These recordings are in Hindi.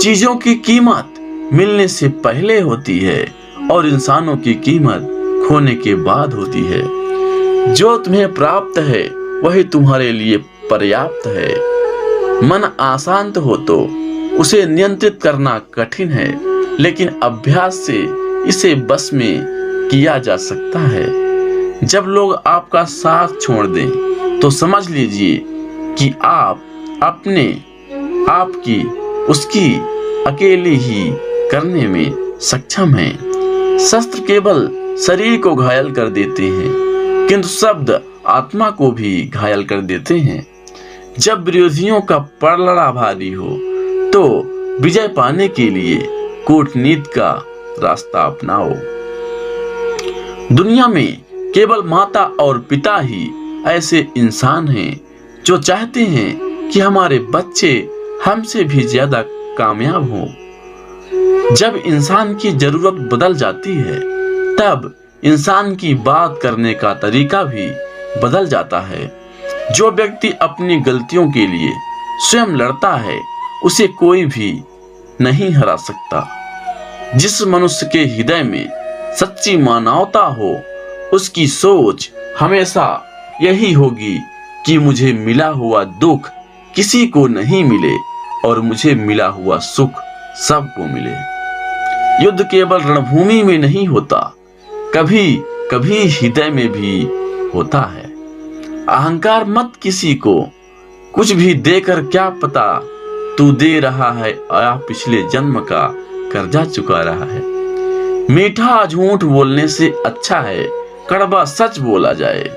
चीजों की कीमत मिलने से पहले होती है और इंसानों की कीमत खोने के बाद होती है। जो तुम्हें प्राप्त है वही तुम्हारे लिए पर्याप्त है। मन अशांत हो तो उसे नियंत्रित करना कठिन है, लेकिन अभ्यास से इसे बस में किया जा सकता है। जब लोग आपका साथ छोड़ दें तो समझ लीजिए कि आप अपने आप की उसकी अकेली ही करने में सक्षम हैं। शस्त्र केवल शरीर को घायल कर देते हैं, किंतु शब्द आत्मा को भी घायल कर देते हैं। जब विरोधियों का पलड़ा भारी हो तो विजय पाने के लिए कूटनीति का रास्ता अपनाओ। दुनिया में केवल माता और पिता ही ऐसे इंसान हैं जो चाहते हैं कि हमारे बच्चे हमसे भी ज्यादा कामयाब हों। जब इंसान की जरूरत बदल जाती है तब इंसान की बात करने का तरीका भी बदल जाता है। जो व्यक्ति अपनी गलतियों के लिए स्वयं लड़ता है उसे कोई भी नहीं हरा सकता। जिस मनुष्य के हृदय में सच्ची मानवता हो उसकी सोच हमेशा यही होगी कि मुझे मिला हुआ दुख किसी को नहीं मिले और मुझे मिला हुआ सुख सबको मिले। युद्ध केवल रणभूमि में नहीं होता, कभी कभी हृदय में भी होता है। अहंकार मत किसी को कुछ भी देकर, क्या पता तू दे रहा है या पिछले जन्म का कर्जा चुका रहा है। मीठा झूठ बोलने से अच्छा है कड़वा सच बोला जाए।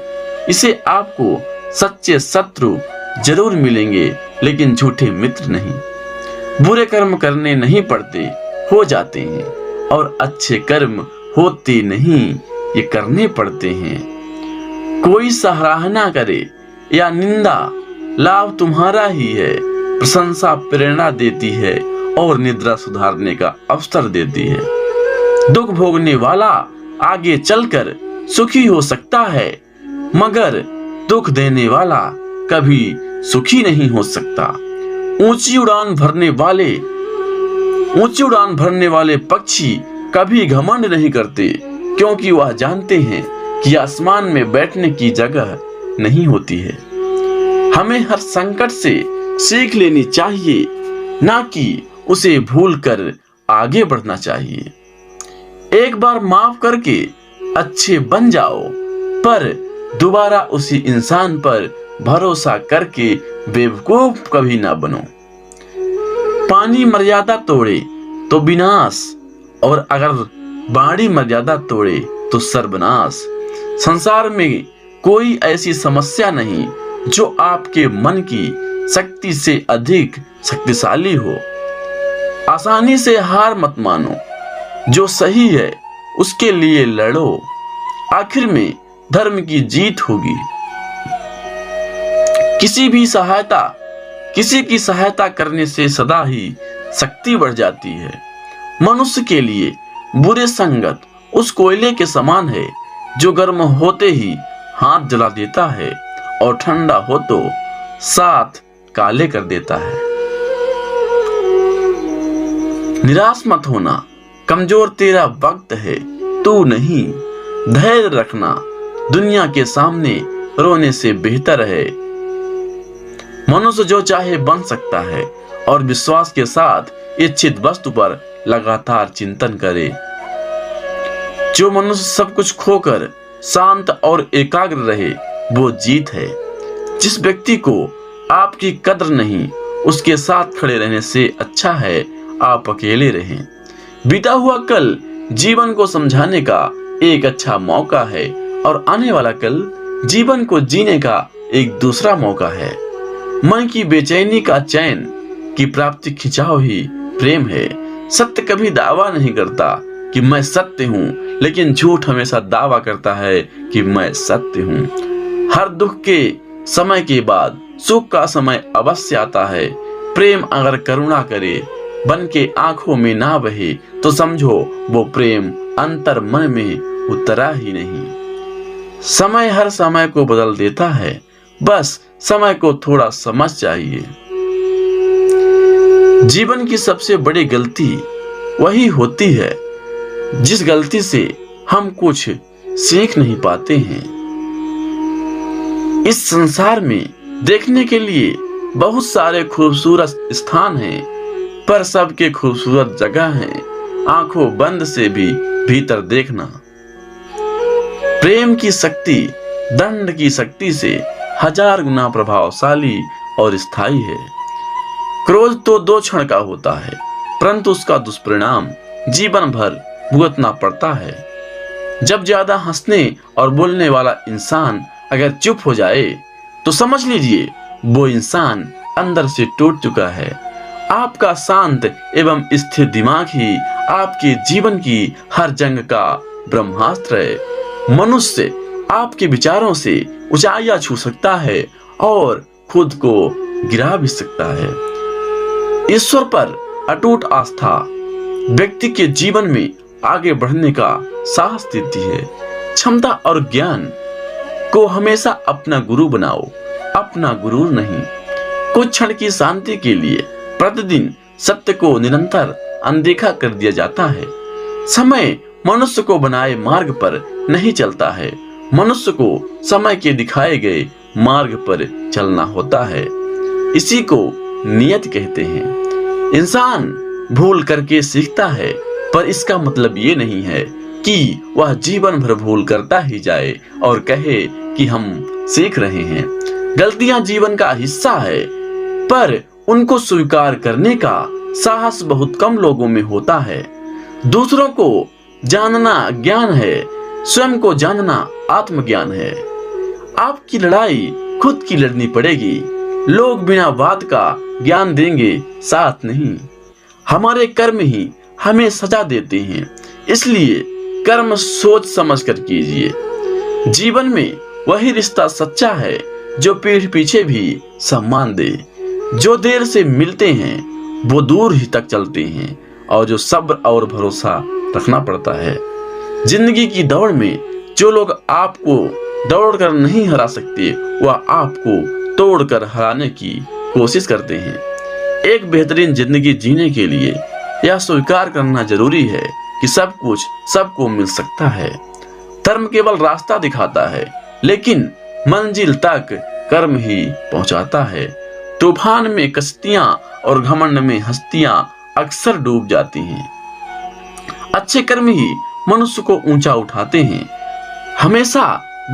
इसे आपको सच्चे शत्रु जरूर मिलेंगे लेकिन झूठे मित्र नहीं। बुरे कर्म करने नहीं पड़ते, हो जाते हैं, और अच्छे कर्म होते नहीं, ये करने पड़ते हैं। कोई सराहना करे या निंदा, लाभ तुम्हारा ही है। प्रशंसा प्रेरणा देती है और निद्रा सुधारने का अवसर देती है। दुख भोगने वाला आगे चलकर सुखी हो सकता है, मगर दुख देने वाला कभी सुखी नहीं हो सकता। ऊंची उड़ान भरने वाले पक्षी कभी घमंड नहीं करते, क्योंकि वह जानते हैं कि आसमान में बैठने की जगह नहीं होती है। हमें हर संकट से सीख लेनी चाहिए, ना कि उसे भूलकर आगे बढ़ना चाहिए। एक बार माफ करके अच्छे बन जाओ, पर दोबारा उसी इंसान पर भरोसा करके बेवकूफ कभी ना बनो। पानी मर्यादा तोड़े तो विनाश, और अगर बाड़ी मर्यादा तोड़े तो सर्वनाश। संसार में कोई ऐसी समस्या नहीं जो आपके मन की शक्ति से अधिक शक्तिशाली हो। आसानी से हार मत मानो, जो सही है उसके लिए लड़ो, आखिर में धर्म की जीत होगी। किसी की सहायता करने से सदा ही शक्ति बढ़ जाती है। मनुष्य के लिए बुरे संगत उस कोयले के समान है जो गर्म होते ही हाथ जला देता है और ठंडा हो तो साथ काले कर देता है। निराश मत होना, कमजोर तेरा वक्त है, तू नहीं। धैर्य रखना, दुनिया के सामने रोने से बेहतर है। मनुष्य जो चाहे बन सकता है, और विश्वास के साथ इच्छित वस्तु पर लगातार चिंतन करे। जो मनुष्य सब कुछ खोकर शांत और एकाग्र रहे वो जीत है। जिस व्यक्ति को आपकी कद्र नहीं, उसके साथ खड़े रहने से अच्छा है आप अकेले रहें। बीता हुआ कल जीवन को समझाने का एक अच्छा मौका है, और आने वाला कल जीवन को जीने का एक दूसरा मौका है। मन की बेचैनी का चैन की प्राप्ति खिंचाव ही प्रेम है। सत्य कभी दावा नहीं करता कि मैं सत्य हूँ, लेकिन झूठ हमेशा दावा करता है कि मैं सत्य हूँ। हर दुख के समय के बाद सुख का समय अवश्य आता है। प्रेम अगर करुणा करे बन के आंखों में ना बहे तो समझो वो प्रेम अंतर मन में उतरा ही नहीं। समय हर समय को बदल देता है, बस समय को थोड़ा समझ चाहिए। जीवन की सबसे बड़ी गलती वही होती है जिस गलती से हम कुछ सीख नहीं पाते हैं। इस संसार में देखने के लिए बहुत सारे खूबसूरत स्थान हैं, पर सबके खूबसूरत जगह हैं आंखों बंद से भी भीतर देखना। प्रेम की शक्ति दंड की शक्ति से 1000 गुना प्रभावशाली और स्थायी है। क्रोध तो 2 क्षण का होता है, परंतु उसका दुष्परिणाम जीवन भर भुगतना पड़ता है। जब ज्यादा हंसने और बोलने वाला इंसान अगर चुप हो जाए तो समझ लीजिए वो इंसान अंदर से टूट चुका है। आपका शांत एवं स्थिर दिमाग ही आपके जीवन की हर जंग का ब्रह्मास्त्र है। मनुष्य आपके विचारों से ऊंचाइयां छू सकता है और खुद को गिरा भी सकता है। ईश्वर पर अटूट आस्था व्यक्ति के जीवन में आगे बढ़ने का साहस देती है। क्षमता और ज्ञान को हमेशा अपना गुरु बनाओ, अपना गुरु नहीं। कुछ क्षण की शांति के लिए प्रतिदिन सत्य को निरंतर अनदेखा कर दिया जाता है। समय मनुष्य को बनाए मार्ग पर नहीं चलता है, मनुष्य को समय के दिखाए गए मार्ग पर चलना होता है। इसी को नियत कहते हैं। इंसान भूल करके सीखता है, पर इसका मतलब ये नहीं है कि वह जीवन भर भूल करता ही जाए और कहे कि हम सीख रहे हैं। गलतियां जीवन का हिस्सा है, पर उनको स्वीकार करने का साहस बहुत कम लोगों में होता है। दूसरों को जानना ज्ञान है, स्वयं को जानना आत्मज्ञान है। आपकी लड़ाई खुद की लड़नी पड़ेगी। लोग बिना वाद का ज्ञान देंगे, साथ नहीं। हमारे कर्म ही हमें सजा देते हैं, इसलिए कर्म सोच समझ कर कीजिए। जीवन में वही रिश्ता सच्चा है जो पीठ पीछे भी सम्मान दे। जो देर से मिलते हैं वो दूर ही तक चलते हैं, और जो सब्र और भरोसा रखना पड़ता है। जिंदगी की दौड़ में जो लोग आपको दौड़ कर नहीं हरा सकते, वह आपको तोड़ कर हराने की कोशिश करते हैं। एक बेहतरीन जिंदगी जीने के लिए यह स्वीकार करना जरूरी है कि सब कुछ सबको मिल सकता है। धर्म केवल रास्ता दिखाता है, लेकिन मंजिल तक कर्म ही पहुंचाता है। तूफान में कश्तियां और घमंड में हस्तियां अक्सर डूब जाती हैं। अच्छे कर्म ही मनुष्य को ऊंचा उठाते हैं। हमेशा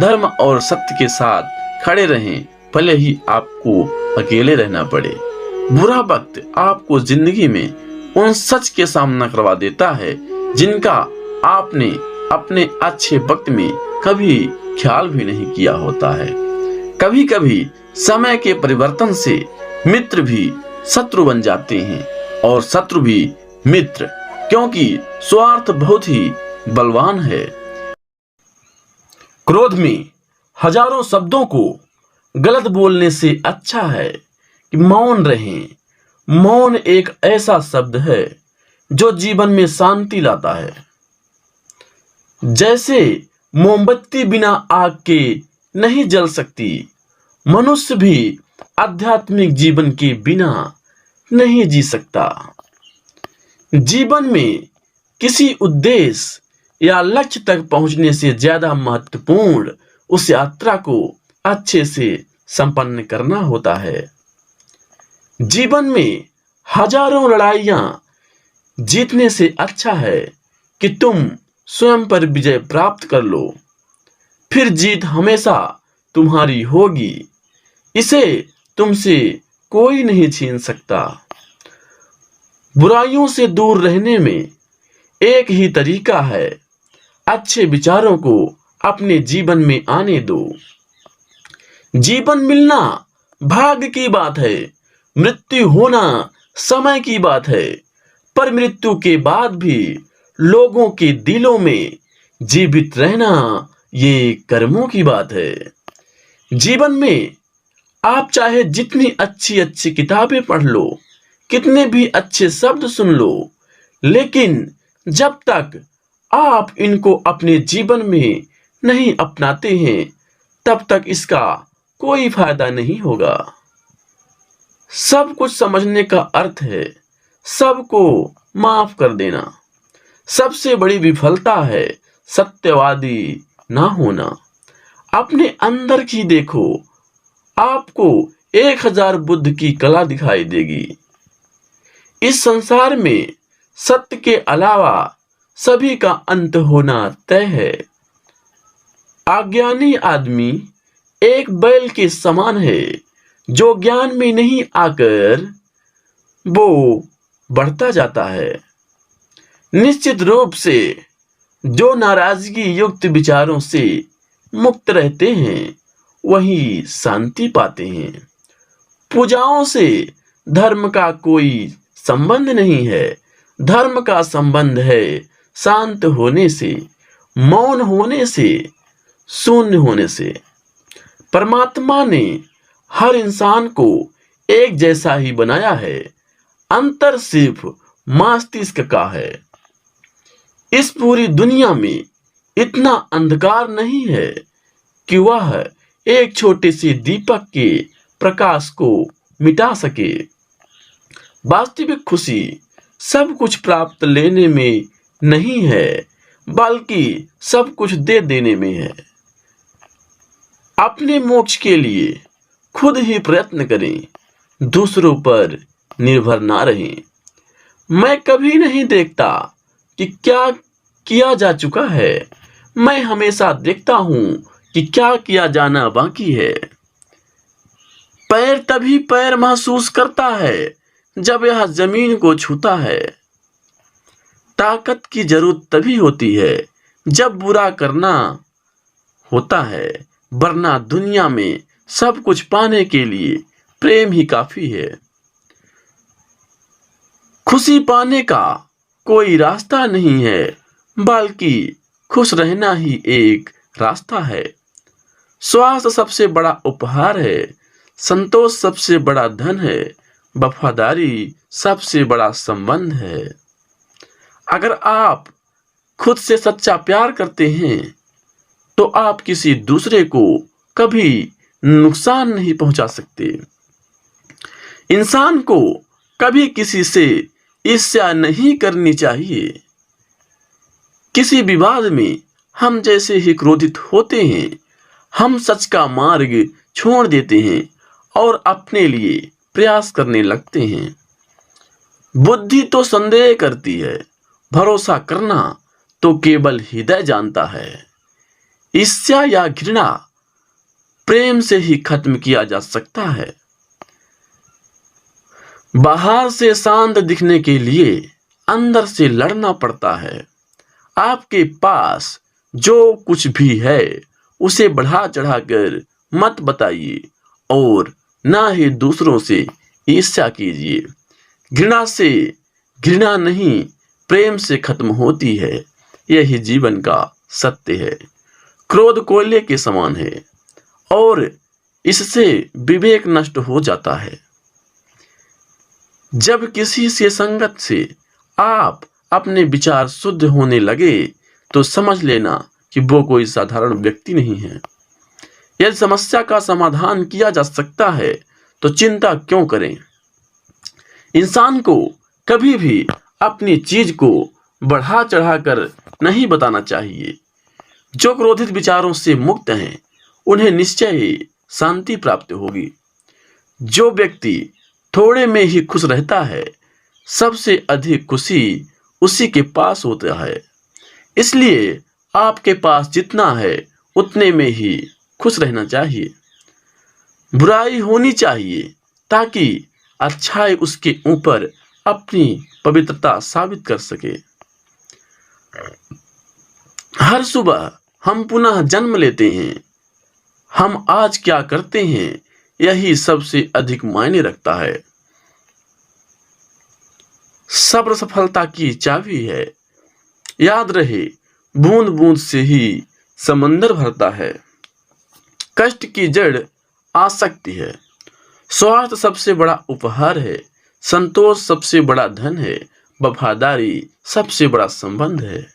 धर्म और सत्य के साथ खड़े रहें, भले ही आपको अकेले रहना पड़े। बुरा वक्त आपको जिंदगी में उन सच के सामना करवा देता है जिनका आपने अपने अच्छे वक्त में कभी ख्याल भी नहीं किया होता है। कभी कभी समय के परिवर्तन से मित्र भी शत्रु बन जाते हैं और शत्रु भी मित्र, क्योंकि स्वार्थ बहुत ही बलवान है। क्रोध में हजारों शब्दों को गलत बोलने से अच्छा है कि मौन रहें। मौन एक ऐसा शब्द है जो जीवन में शांति लाता है। जैसे मोमबत्ती बिना आग के नहीं जल सकती, मनुष्य भी आध्यात्मिक जीवन के बिना नहीं जी सकता। जीवन में किसी उद्देश्य या लक्ष्य तक पहुंचने से ज्यादा महत्वपूर्ण उस यात्रा को अच्छे से संपन्न करना होता है। जीवन में हजारों लड़ाइयां जीतने से अच्छा है कि तुम स्वयं पर विजय प्राप्त कर लो, फिर जीत हमेशा तुम्हारी होगी। इसे तुमसे कोई नहीं छीन सकता। बुराइयों से दूर रहने में एक ही तरीका है, अच्छे विचारों को अपने जीवन में आने दो। जीवन मिलना भाग्य की बात है, मृत्यु होना समय की बात है, पर मृत्यु के बाद भी लोगों के दिलों में जीवित रहना ये कर्मों की बात है। जीवन में आप चाहे जितनी अच्छी अच्छी किताबें पढ़ लो, कितने भी अच्छे शब्द सुन लो, लेकिन जब तक आप इनको अपने जीवन में नहीं अपनाते हैं, तब तक इसका कोई फायदा नहीं होगा। सब कुछ समझने का अर्थ है सबको माफ कर देना। सबसे बड़ी विफलता है सत्यवादी ना होना। अपने अंदर की देखो, आपको 1000 बुद्ध की कला दिखाई देगी। इस संसार में सत्य के अलावा सभी का अंत होना तय है। अज्ञानी आदमी एक बैल के समान है जो ज्ञान में नहीं आकर वो बढ़ता जाता है। निश्चित रूप से जो नाराजगी युक्त विचारों से मुक्त रहते हैं वही शांति पाते हैं। पूजाओं से धर्म का कोई संबंध नहीं है। धर्म का संबंध है शांत होने से, मौन होने से, शून्य होने से। परमात्मा ने हर इंसान को एक जैसा ही बनाया है। अंतर सिर्फ मस्तिष्क का है। इस पूरी दुनिया में इतना अंधकार नहीं है कि वह एक छोटे से दीपक के प्रकाश को मिटा सके। वास्तविक खुशी सब कुछ प्राप्त लेने में नहीं है, बल्कि सब कुछ दे देने में है। अपने मोक्ष के लिए खुद ही प्रयत्न करें, दूसरों पर निर्भर ना रहें। मैं कभी नहीं देखता कि क्या किया जा चुका है, मैं हमेशा देखता हूं कि क्या किया जाना बाकी है। पैर तभी पैर महसूस करता है जब यह जमीन को छूता है। ताकत की जरूरत तभी होती है जब बुरा करना होता है, वरना दुनिया में सब कुछ पाने के लिए प्रेम ही काफी है। खुशी पाने का कोई रास्ता नहीं है, बल्कि खुश रहना ही एक रास्ता है। स्वास्थ्य सबसे बड़ा उपहार है, संतोष सबसे बड़ा धन है, वफादारी सबसे बड़ा संबंध है। अगर आप खुद से सच्चा प्यार करते हैं तो आप किसी दूसरे को कभी नुकसान नहीं पहुंचा सकते। इंसान को कभी किसी से ईर्ष्या नहीं करनी चाहिए। किसी विवाद में हम जैसे ही क्रोधित होते हैं, हम सच का मार्ग छोड़ देते हैं और अपने लिए प्रयास करने लगते हैं। बुद्धि तो संदेह करती है, भरोसा करना तो केवल हृदय जानता है। ईर्ष्या या घृणा प्रेम से ही खत्म किया जा सकता है। बाहर से शांत दिखने के लिए अंदर से लड़ना पड़ता है। आपके पास जो कुछ भी है उसे बढ़ा चढ़ाकर मत बताइए और ना ही दूसरों से ईर्ष्या कीजिए। घृणा से घृणा नहीं, प्रेम से खत्म होती है। यही जीवन का सत्य है। क्रोध कोयले के समान है और इससे विवेक नष्ट हो जाता है। जब किसी से संगत से आप अपने विचार शुद्ध होने लगे तो समझ लेना कि वो कोई साधारण व्यक्ति नहीं है। यदि समस्या का समाधान किया जा सकता है तो चिंता क्यों करें। इंसान को कभी भी अपनी चीज को बढ़ा चढ़ाकर नहीं बताना चाहिए। जो क्रोधित विचारों से मुक्त हैं उन्हें निश्चय ही शांति प्राप्त होगी। जो व्यक्ति थोड़े में ही खुश रहता है, सबसे अधिक खुशी उसी के पास होता है। इसलिए आपके पास जितना है उतने में ही खुश रहना चाहिए। बुराई होनी चाहिए ताकि अच्छाई उसके ऊपर अपनी पवित्रता साबित कर सके। हर सुबह हम पुनः जन्म लेते हैं। हम आज क्या करते हैं यही सबसे अधिक मायने रखता है। सब्र सफलता की चाबी है। याद रहे, बूंद बूंद से ही समंदर भरता है। कष्ट की जड़ आसक्ति है। स्वार्थ सबसे बड़ा उपहार है। संतोष सबसे बड़ा धन है। वफादारी सबसे बड़ा संबंध है।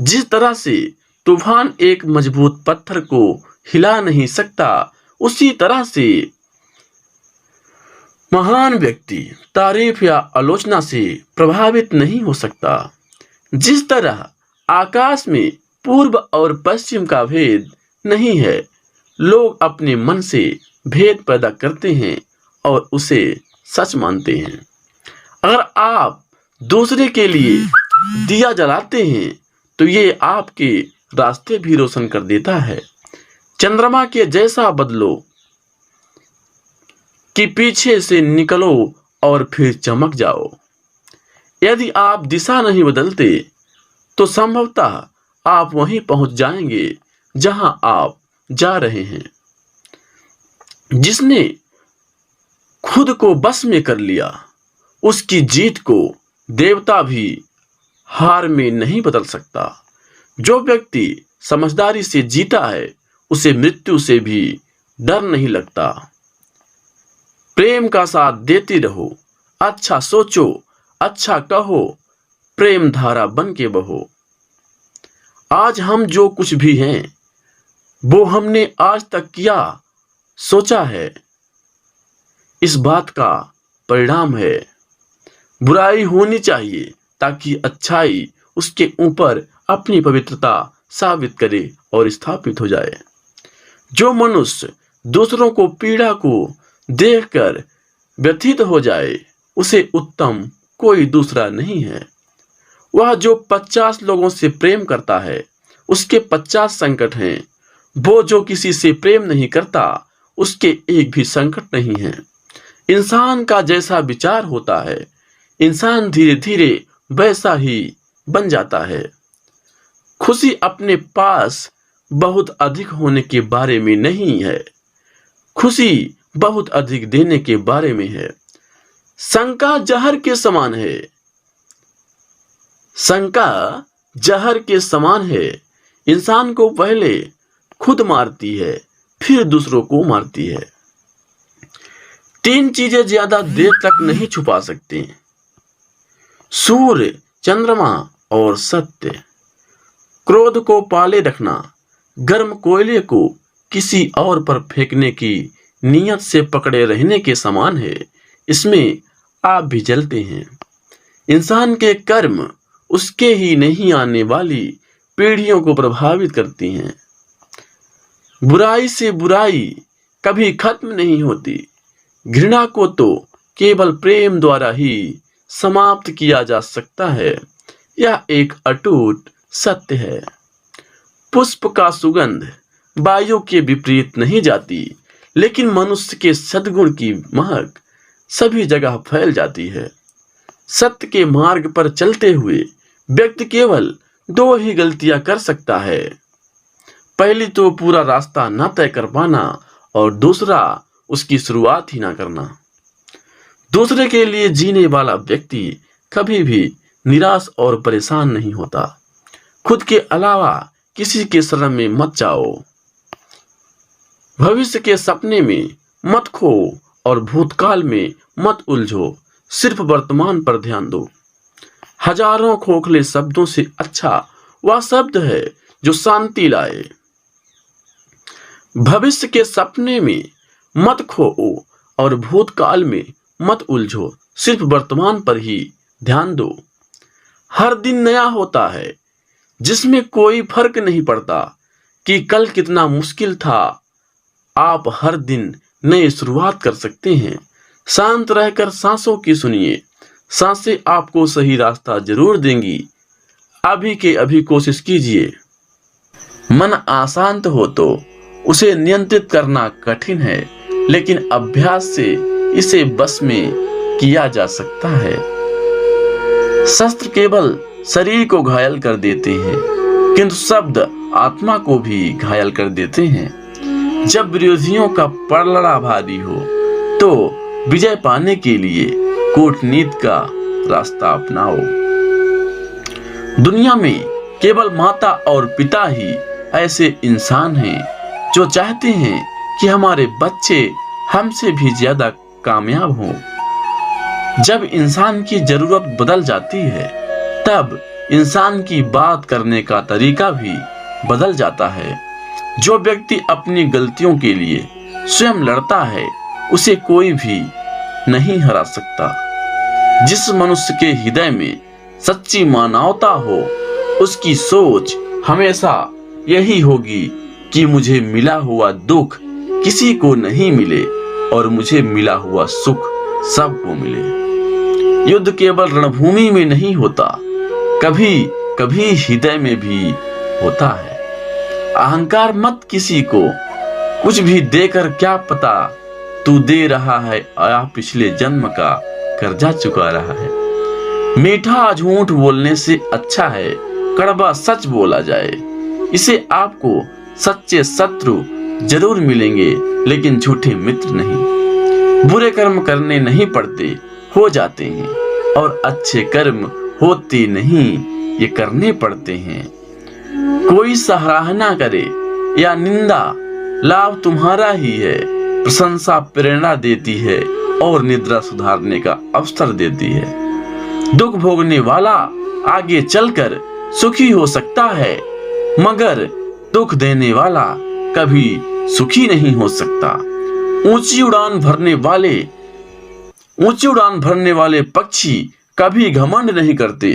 जिस तरह से तूफान एक मजबूत पत्थर को हिला नहीं सकता, उसी तरह से महान व्यक्ति तारीफ या आलोचना से प्रभावित नहीं हो सकता। जिस तरह आकाश में पूर्व और पश्चिम का भेद नहीं है, लोग अपने मन से भेद पैदा करते हैं और उसे सच मानते हैं। अगर आप दूसरे के लिए दिया जलाते हैं तो ये आपके रास्ते भी रोशन कर देता है। चंद्रमा के जैसा बदलो कि पीछे से निकलो और फिर चमक जाओ। यदि आप दिशा नहीं बदलते तो संभवतः आप वहीं पहुंच जाएंगे जहां आप जा रहे हैं। जिसने खुद को बस में कर लिया, उसकी जीत को देवता भी हार में नहीं बदल सकता। जो व्यक्ति समझदारी से जीता है, उसे मृत्यु से भी डर नहीं लगता। प्रेम का साथ देते रहो, अच्छा सोचो, अच्छा कहो, प्रेम धारा बन के बहो। आज हम जो कुछ भी हैं, वो हमने आज तक किया सोचा है, इस बात का परिणाम है। बुराई होनी चाहिए ताकि अच्छाई उसके ऊपर अपनी पवित्रता साबित करे और स्थापित हो जाए। जो मनुष्य दूसरों को पीड़ा को देखकर व्यथित हो जाए, उसे उत्तम कोई दूसरा नहीं है। वह जो 50 लोगों से प्रेम करता है, उसके 50 संकट हैं। वो जो किसी से प्रेम नहीं करता, उसके एक भी संकट नहीं है। इंसान का जैसा विचार होता है, इंसान धीरे धीरे वैसा ही बन जाता है। खुशी अपने पास बहुत अधिक होने के बारे में नहीं है, खुशी बहुत अधिक देने के बारे में है। शंका जहर के समान है, शंका जहर के समान है। इंसान को पहले खुद मारती है, फिर दूसरों को मारती है। 3 चीजें ज्यादा देर तक नहीं छुपा सकते: सूर्य, चंद्रमा और सत्य। क्रोध को पाले रखना गर्म कोयले को किसी और पर फेंकने की नियत से पकड़े रहने के समान है। इसमें आप भी जलते हैं। इंसान के कर्म उसके ही नहीं आने वाली पीढ़ियों को प्रभावित करती हैं। बुराई से बुराई कभी खत्म नहीं होती। घृणा को तो केवल प्रेम द्वारा ही समाप्त किया जा सकता है। यह एक अटूट सत्य है। पुष्प का सुगंध वायु के विपरीत नहीं जाती, लेकिन मनुष्य के सद्गुण की महक सभी जगह फैल जाती है। सत्य के मार्ग पर चलते हुए व्यक्ति केवल 2 ही गलतियां कर सकता है। पहली तो पूरा रास्ता न तय कर पाना, और दूसरा उसकी शुरुआत ही ना करना। दूसरे के लिए जीने वाला व्यक्ति कभी भी निराश और परेशान नहीं होता। खुद के अलावा किसी के शरण में मत जाओ। भविष्य के सपने में मत खो और भूतकाल में मत उलझो। सिर्फ वर्तमान पर ध्यान दो। हजारों खोखले शब्दों से अच्छा वह शब्द है जो शांति लाए। भविष्य के सपने में मत खो और भूतकाल में मत उलझो। सिर्फ वर्तमान पर ही ध्यान दो। हर दिन नया होता है, जिसमें कोई फर्क नहीं पड़ता कि कल कितना मुश्किल था। आप हर दिन नई शुरुआत कर सकते हैं। शांत रहकर सांसों की सुनिए। सांसें आपको सही रास्ता जरूर देंगी। अभी के अभी कोशिश कीजिए। मन अशांत हो तो उसे नियंत्रित करना कठिन है, लेकिन अभ्यास से इसे बस में किया जा सकता है। शस्त्र केवल शरीर को घायल कर देते हैं, किंतु शब्द आत्मा को भी घायल कर देते हैं। जब विरोधियों का पलड़ा भारी हो तो विजय पाने के लिए कूटनीति का रास्ता अपनाओ। दुनिया में केवल माता और पिता ही ऐसे इंसान हैं जो चाहते हैं कि हमारे बच्चे हमसे भी ज्यादा कामयाब हों। जब इंसान की जरूरत बदल जाती है, तब इंसान की बात करने का तरीका भी बदल जाता है। जो व्यक्ति अपनी गलतियों के लिए स्वयं लड़ता है, उसे कोई भी नहीं हरा सकता। जिस मनुष्य के हृदय में सच्ची मानवता हो, उसकी सोच हमेशा यही होगी कि मुझे मिला हुआ दुख किसी को नहीं मिले और मुझे मिला हुआ सुख सबको मिले। युद्ध केवल रणभूमि में नहीं होता, कभी कभी हृदय में भी होता है। अहंकार मत किसी को कुछ भी देकर, क्या पता तू दे रहा है या पिछले जन्म का कर्जा चुका रहा है। मीठा झूठ बोलने से अच्छा है कड़वा सच बोला जाए। इसे आपको सच्चे शत्रु जरूर मिलेंगे, लेकिन झूठे मित्र नहीं। बुरे कर्म करने नहीं पड़ते, हो जाते हैं, और अच्छे कर्म होते नहीं, ये करने पड़ते हैं। कोई सराहना करे या निंदा, लाभ तुम्हारा ही है। प्रशंसा प्रेरणा देती है और निद्रा सुधारने का अवसर देती है। दुख भोगने वाला आगे चलकर सुखी हो सकता है, मगर दुख देने वाला कभी सुखी नहीं हो सकता। ऊंची उड़ान भरने वाले पक्षी कभी घमंड नहीं करते,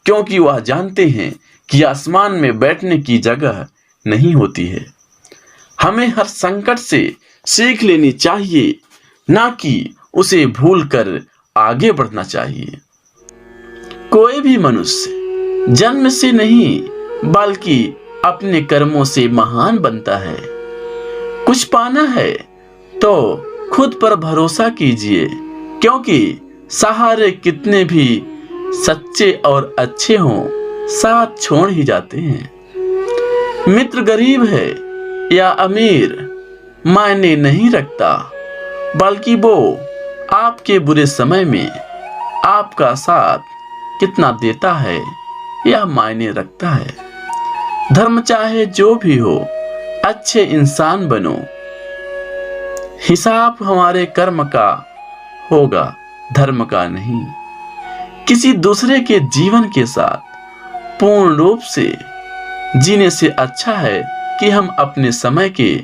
क्योंकि वह जानते हैं कि आसमान में बैठने की जगह नहीं होती है। हमें हर संकट से सीख लेनी चाहिए, ना कि उसे भूलकर आगे बढ़ना चाहिए। कोई भी मनुष्य जन्म से नहीं, बल्कि अपने कर्मों से महान बनता है। कुछ पाना है तो खुद पर भरोसा कीजिए, क्योंकि सहारे कितने भी सच्चे और अच्छे हों, साथ छोड़ ही जाते हैं। मित्र गरीब है या अमीर मायने नहीं रखता, बल्कि वो आपके बुरे समय में आपका साथ कितना देता है यह मायने रखता है। धर्म चाहे जो भी हो, अच्छे इंसान बनो। हिसाब हमारे कर्म का होगा, धर्म का नहीं। किसी दूसरे के जीवन के साथ पूर्ण रूप से जीने से अच्छा है कि हम अपने समय के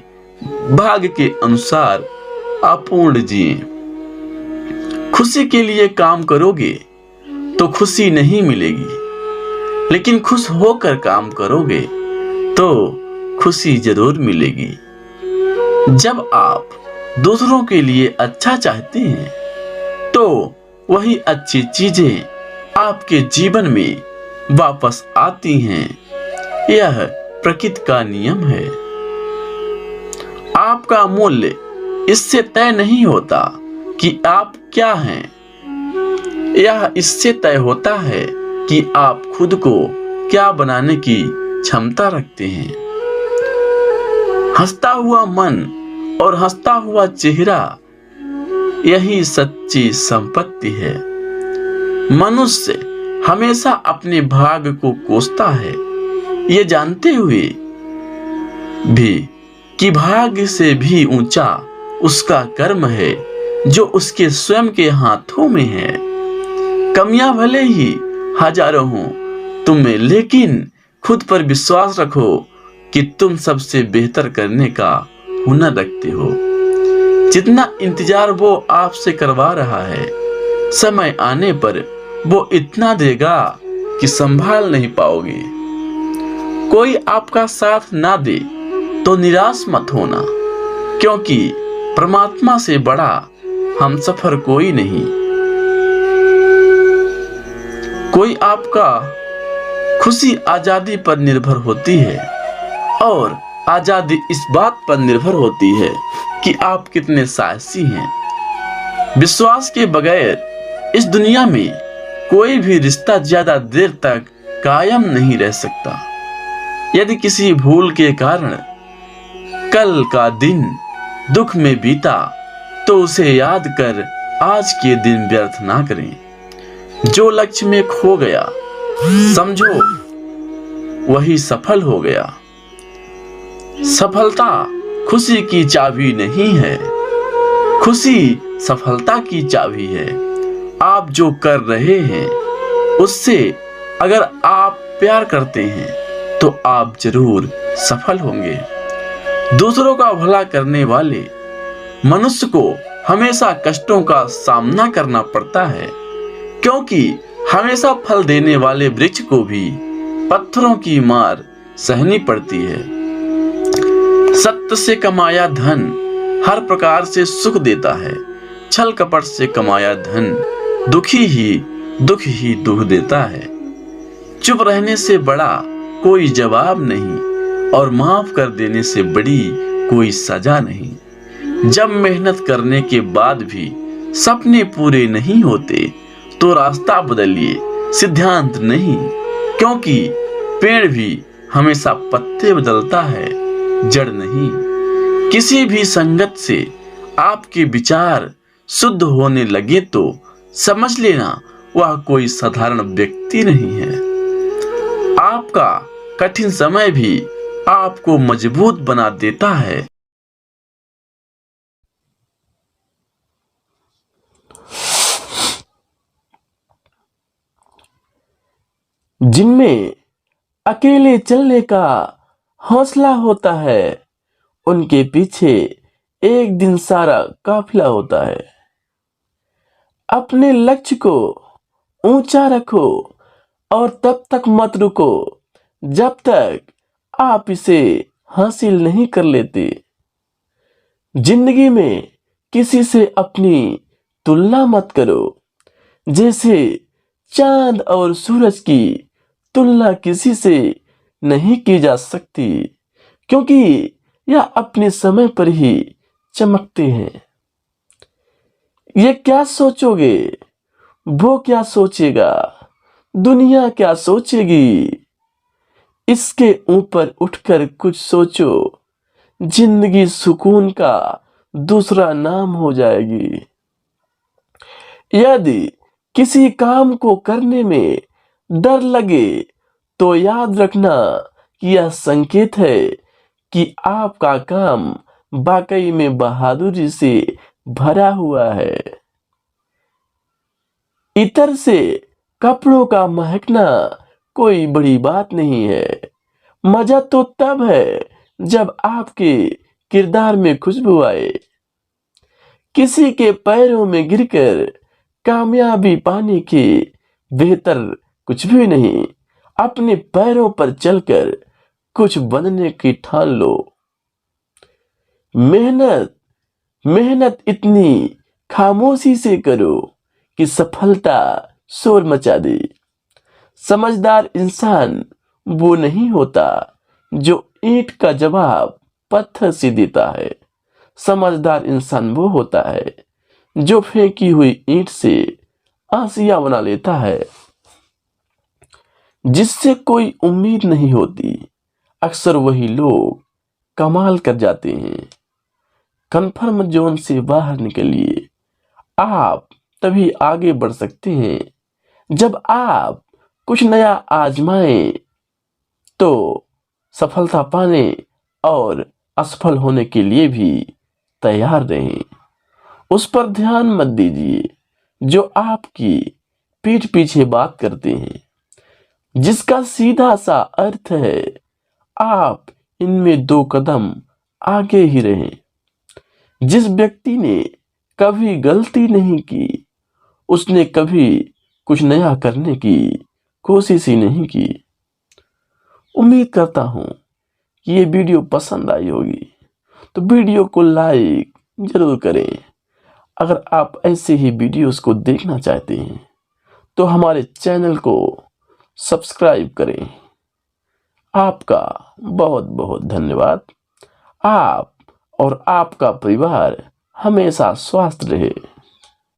भाग्य के अनुसार अपूर्ण जिएं। खुशी के लिए काम करोगे तो खुशी नहीं मिलेगी, लेकिन खुश होकर काम करोगे तो खुशी जरूर मिलेगी। जब आप दूसरों के लिए अच्छा चाहते हैं, तो वही अच्छी चीजें आपके जीवन में वापस आती हैं। यह प्रकृति का नियम है। आपका मूल्य इससे तय नहीं होता कि आप क्या हैं, यह इससे तय होता है कि आप खुद को क्या बनाने की क्षमता रखते हैं। हंसता हुआ मन और हंसता हुआ चेहरा, यही सच्ची संपत्ति है। मनुष्य हमेशा अपने भाग्य को कोसता है, ये जानते हुए भी कि भाग्य से भी ऊंचा उसका कर्म है, जो उसके स्वयं के हाथों में है। कमियां भले ही हजारों हों तुम में, लेकिन खुद पर विश्वास रखो कि तुम सबसे बेहतर करने का हुनर रखते हो। जितना इंतजार वो आपसे करवा रहा है, समय आने पर वो इतना देगा कि संभाल नहीं पाओगे। कोई आपका साथ ना दे तो निराश मत होना, क्योंकि परमात्मा से बड़ा हमसफर कोई नहीं। कोई आपका खुशी आजादी पर निर्भर होती है, और आजादी इस बात पर निर्भर होती है कि आप कितने साहसी हैं। विश्वास के बगैर इस दुनिया में कोई भी रिश्ता ज्यादा देर तक कायम नहीं रह सकता। यदि किसी भूल के कारण कल का दिन दुख में बीता, तो उसे याद कर आज के दिन व्यर्थ ना करें। जो लक्ष्य में खो गया, समझो वही सफल हो गया। सफलता खुशी की चाबी नहीं है, खुशी सफलता की चाबी है। आप जो कर रहे हैं उससे अगर आप प्यार करते हैं तो आप जरूर सफल होंगे। दूसरों का भला करने वाले मनुष्य को हमेशा कष्टों का सामना करना पड़ता है, क्योंकि हमेशा फल देने वाले वृक्ष को भी पत्थरों की मार सहनी पड़ती है। सत्य से कमाया धन हर प्रकार से सुख देता है, छल कपट से कमाया धन दुख ही दुख देता है। चुप रहने से बड़ा कोई जवाब नहीं और माफ कर देने से बड़ी कोई सजा नहीं। जब मेहनत करने के बाद भी सपने पूरे नहीं होते तो रास्ता बदलिए, सिद्धांत नहीं, क्योंकि पेड़ भी हमेशा पत्ते बदलता है, जड़ नहीं। किसी भी संगत से आपके विचार शुद्ध होने लगे तो समझ लेना वह कोई साधारण व्यक्ति नहीं है। आपका कठिन समय भी आपको मजबूत बना देता है। जिनमें अकेले चलने का हौसला होता है, उनके पीछे एक दिन सारा काफिला होता है। अपने लक्ष्य को ऊंचा रखो और तब तक मत रुको जब तक आप इसे हासिल नहीं कर लेते। जिंदगी में किसी से अपनी तुलना मत करो, जैसे चांद और सूरज की तुलना किसी से नहीं की जा सकती, क्योंकि यह अपने समय पर ही चमकते हैं। ये क्या सोचोगे, वो क्या सोचेगा, दुनिया क्या सोचेगी, इसके ऊपर उठकर कुछ सोचो। जिंदगी सुकून का दूसरा नाम हो जाएगी। यदि किसी काम को करने में डर लगे तो याद रखना कि यह संकेत है कि आपका काम वाकई में बहादुरी से भरा हुआ है। इतर से कपड़ों का महकना कोई बड़ी बात नहीं है। मजा तो तब है जब आपके किरदार में खुशबू आए। किसी के पैरों में गिरकर कामयाबी पाने के बेहतर कुछ भी नहीं। अपने पैरों पर चलकर कुछ बनने की ठान लो। मेहनत इतनी खामोशी से करो कि सफलता शोर मचा दे। समझदार इंसान वो नहीं होता जो ईंट का जवाब पत्थर से देता है। समझदार इंसान वो होता है जो फेंकी हुई ईंट से आसियां बना लेता है। जिससे कोई उम्मीद नहीं होती, अक्सर वही लोग कमाल कर जाते हैं। कंफर्म जोन से बाहर निकलिए। आप तभी आगे बढ़ सकते हैं जब आप कुछ नया आजमाएं। तो सफलता पाने और असफल होने के लिए भी तैयार रहें। उस पर ध्यान मत दीजिए जो आपकी पीठ पीछे बात करते हैं, जिसका सीधा सा अर्थ है आप इनमें 2 कदम आगे ही रहें। जिस व्यक्ति ने कभी गलती नहीं की, उसने कभी कुछ नया करने की कोशिश ही नहीं की। उम्मीद करता हूं कि ये वीडियो पसंद आई होगी, तो वीडियो को लाइक जरूर करें। अगर आप ऐसे ही वीडियोस को देखना चाहते हैं तो हमारे चैनल को सब्सक्राइब करें। आपका बहुत बहुत धन्यवाद। आप और आपका परिवार हमेशा स्वस्थ रहे।